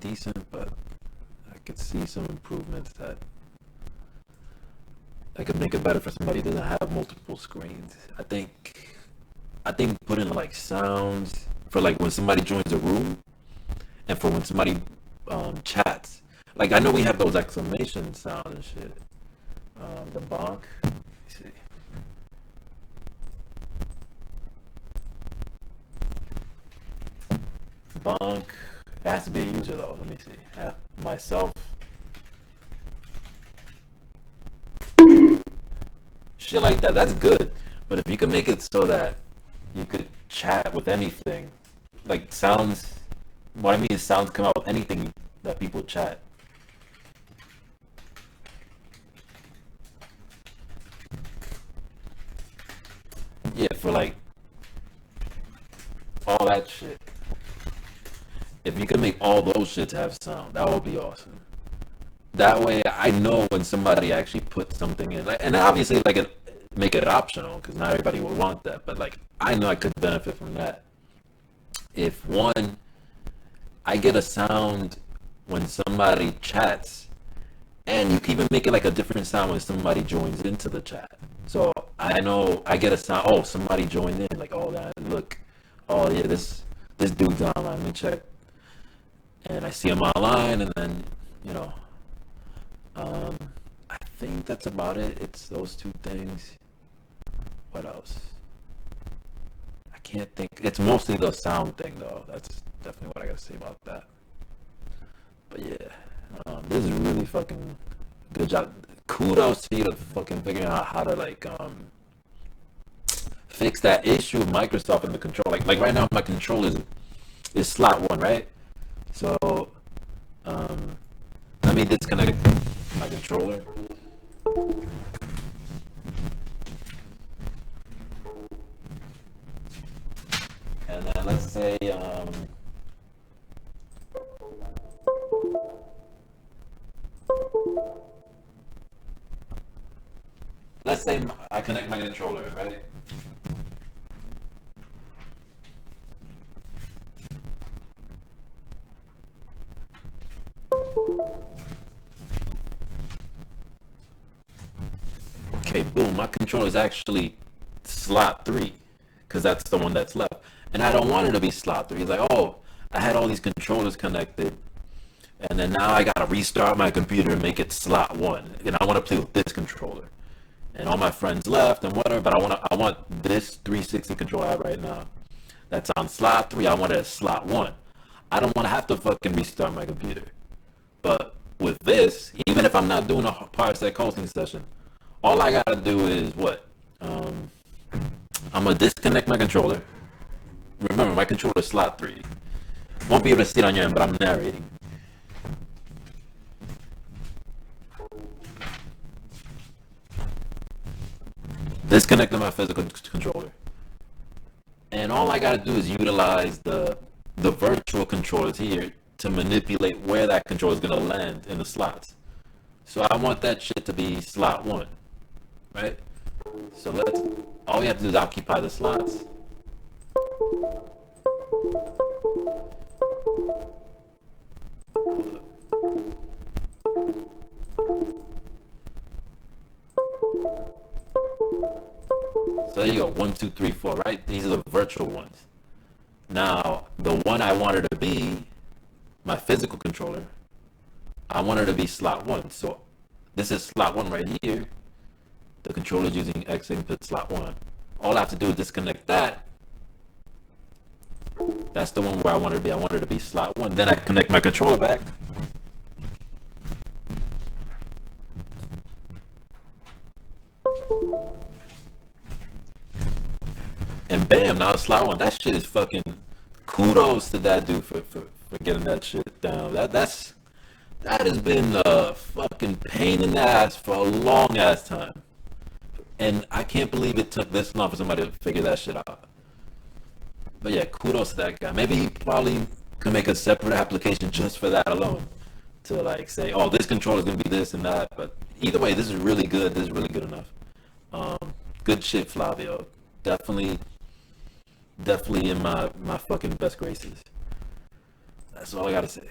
decent, but I could see some improvements that I could make it better for somebody who doesn't have multiple screens. I think putting like sounds for like when somebody joins a room and for when somebody chats. Like I know we have those exclamation sound and shit. The bonk. Let me see. Bonk. It has to be a user though. Let me see. Myself. Shit like that. That's good. But if you can make it so that you could chat with anything, like sounds. What I mean is sounds come out with anything that people chat. Yeah, for like all that shit. If you can make all those shits have sound, that would be awesome. That way, I know when somebody actually puts something in, like, and obviously, like, make it optional because not everybody will want that. But like, I know I could benefit from that. If one, I get a sound when somebody chats, and you can even make it like a different sound when somebody joins into the chat. So I know I get a sound. Oh, somebody joined in. Like, oh, that look. Oh yeah, this dude's online. Let me check. And I see him online, and then you know, um, I think that's about it. It's those two things. What else? I can't think. It's mostly the sound thing, though. That's definitely what I gotta say about that. But yeah, this is really fucking good job. Kudos to you to fucking figuring out how to like fix that issue of Microsoft and the control. Like right now, my control is slot one, right? So let me disconnect my controller. And then let's say I connect my controller, right? Okay, boom. My controller is actually slot three because that's the one that's left. And I don't want it to be slot three. It's like, oh, I had all these controllers connected, and then now I gotta restart my computer and make it slot one. And I want to play with this controller. And all my friends left and whatever, but I want this 360 controller I have right now. That's on slot three. I want it at slot one. I don't want to have to fucking restart my computer. But with this, even if I'm not doing a Parsec hosting session, all I gotta do is what? I'm gonna disconnect my controller. Remember, my controller is slot three. Won't be able to see it on your end, but I'm narrating. Disconnecting my physical controller. And all I gotta do is utilize the virtual controllers here to manipulate where that controller is gonna land in the slots. So I want that shit to be slot one, right? So all we have to do is occupy the slots. So there you go, 1, 2, 3, 4, right? These are the virtual ones. Now, the one I wanted to be my physical controller, I want it to be slot one. So this is slot one right here. The controller is using Xinput slot one. All I have to do is disconnect that. That's the one where I want it to be. I want it to be slot one. Then I connect my controller back. And bam, now it's slot one. That shit is fucking kudos to that dude for getting that shit down. That has been a fucking pain in the ass for a long ass time. And I can't believe it took this long for somebody to figure that shit out. But yeah, kudos to that guy. Maybe he probably could make a separate application just for that alone. To like say, oh, this controller is gonna be this and that. But either way, this is really good. This is really good enough. Good shit, Flavio. Definitely in my fucking best graces. That's all I gotta say.